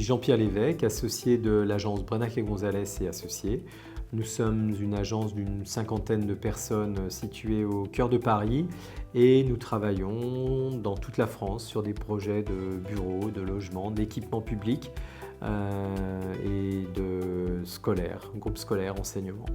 Jean-Pierre Lévesque, associé de l'agence Brenac et Gonzalez et associés. Nous sommes une agence d'une cinquantaine de personnes situées au cœur de Paris et nous travaillons dans toute la France sur des projets de bureaux, de logements, d'équipements publics et de scolaires, groupes scolaires, enseignement.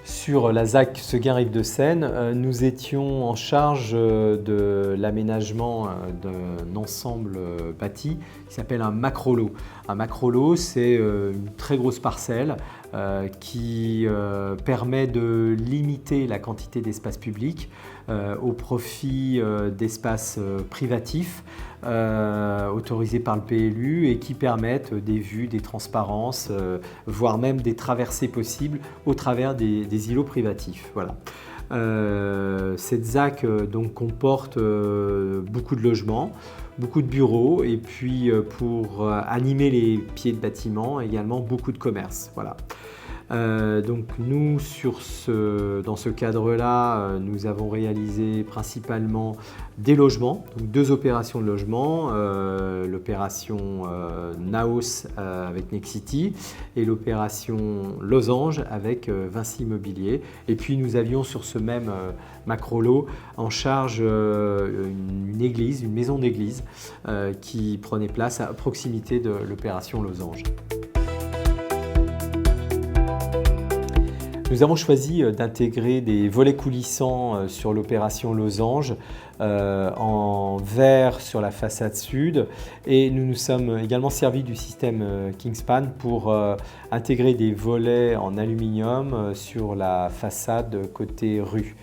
Sur la ZAC Seguin-Rive-de-Seine, nous étions en charge de l'aménagement d'un ensemble bâti qui s'appelle un macrolot. Un macrolot, c'est une très grosse parcelle qui permet de limiter la quantité d'espace public au profit d'espaces privatifs autorisés par le PLU et qui permettent des vues, des transparences, voire même des traversées possibles au travers des îlots privatifs. Voilà. Cette ZAC donc, comporte beaucoup de logements, beaucoup de bureaux et puis pour animer les pieds de bâtiments également beaucoup de commerces. Voilà. Donc nous, dans ce cadre-là, nous avons réalisé principalement des logements, donc 2 opérations de logement, l'opération Naos avec Nexity et l'opération Losange avec Vinci Immobilier. Et puis nous avions sur ce même macrolot en charge une église, une maison d'église qui prenait place à proximité de l'opération Losange. Nous avons choisi d'intégrer des volets coulissants sur l'opération Losange en verre sur la façade sud et nous nous sommes également servis du système Kingspan pour intégrer des volets en aluminium sur la façade côté rue.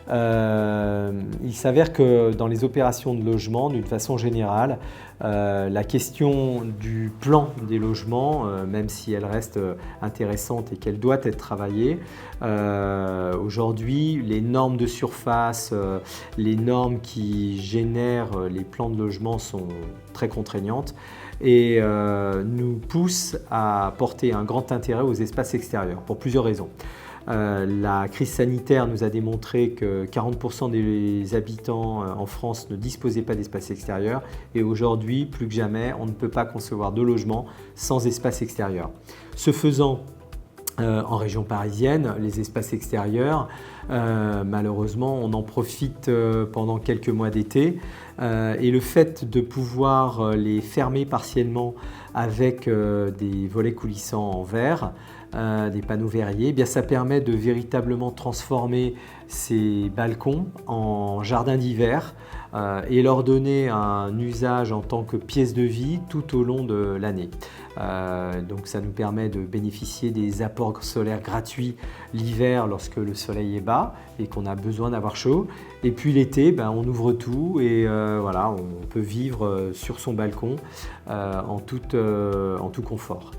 Il s'avère que dans les opérations de logement, d'une façon générale, la question du plan des logements, même si elle reste intéressante et qu'elle doit être travaillée, aujourd'hui, les normes de surface, les normes qui génèrent les plans de logement sont très contraignantes et nous poussent à porter un grand intérêt aux espaces extérieurs pour plusieurs raisons. La crise sanitaire nous a démontré que 40% des habitants en France ne disposaient pas d'espace extérieur et aujourd'hui, plus que jamais, on ne peut pas concevoir de logement sans espace extérieur. Ce faisant, en région parisienne, les espaces extérieurs, malheureusement, on en profite pendant quelques mois d'été et le fait de pouvoir les fermer partiellement avec des volets coulissants en verre, des panneaux verriers, eh bien, ça permet de véritablement transformer ces balcons en jardins d'hiver et leur donner un usage en tant que pièce de vie tout au long de l'année. Donc ça nous permet de bénéficier des apports solaires gratuits l'hiver lorsque le soleil est bas et qu'on a besoin d'avoir chaud. Et puis l'été, on ouvre tout et voilà, on peut vivre sur son balcon en tout confort.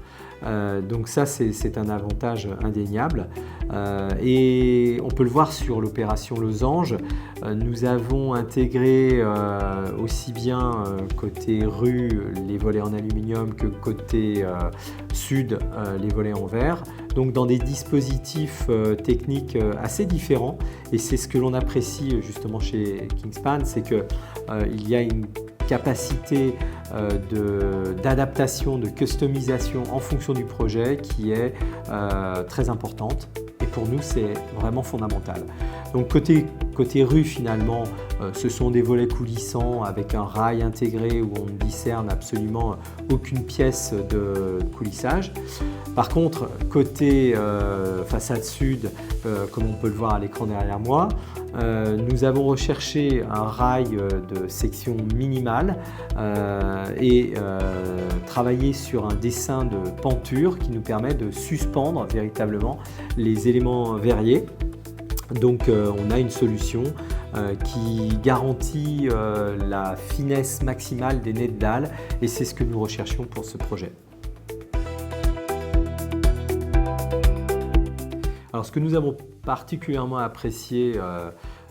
Donc ça, c'est un avantage indéniable et on peut le voir sur l'opération Losange. Nous avons intégré aussi bien côté rue les volets en aluminium que côté sud les volets en verre, donc dans des dispositifs techniques assez différents et c'est ce que l'on apprécie justement chez Kingspan, c'est qu'il y a une capacité d'adaptation, de customisation en fonction du projet qui est très importante et pour nous c'est vraiment fondamental. Donc côté rue finalement, ce sont des volets coulissants avec un rail intégré où on ne discerne absolument aucune pièce de coulissage. Par contre, côté façade sud, comme on peut le voir à l'écran derrière moi, nous avons recherché un rail de section minimale et travaillé sur un dessin de penture qui nous permet de suspendre véritablement les éléments verriers. Donc on a une solution qui garantit la finesse maximale des nez de dalle et c'est ce que nous recherchions pour ce projet. Alors ce que nous avons particulièrement apprécié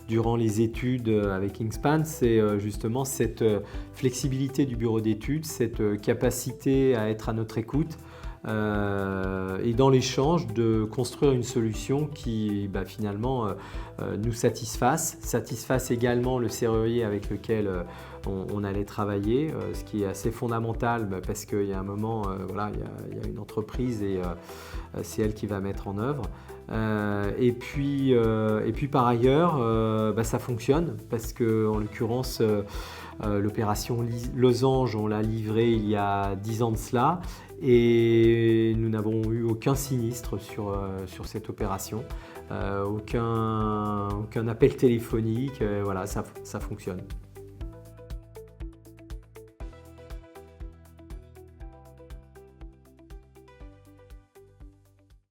durant les études avec Kingspan, c'est justement cette flexibilité du bureau d'études, cette capacité à être à notre écoute, et dans l'échange de construire une solution qui finalement nous satisfasse également le serrurier avec lequel on allait travailler, ce qui est assez fondamental parce qu'il y a un moment, il y a une entreprise et c'est elle qui va mettre en œuvre. Et puis par ailleurs, ça fonctionne parce que en l'occurrence, l'opération Losange, on l'a livrée il y a 10 ans de cela et nous n'avons eu aucun sinistre sur cette opération, aucun appel téléphonique, voilà, ça fonctionne.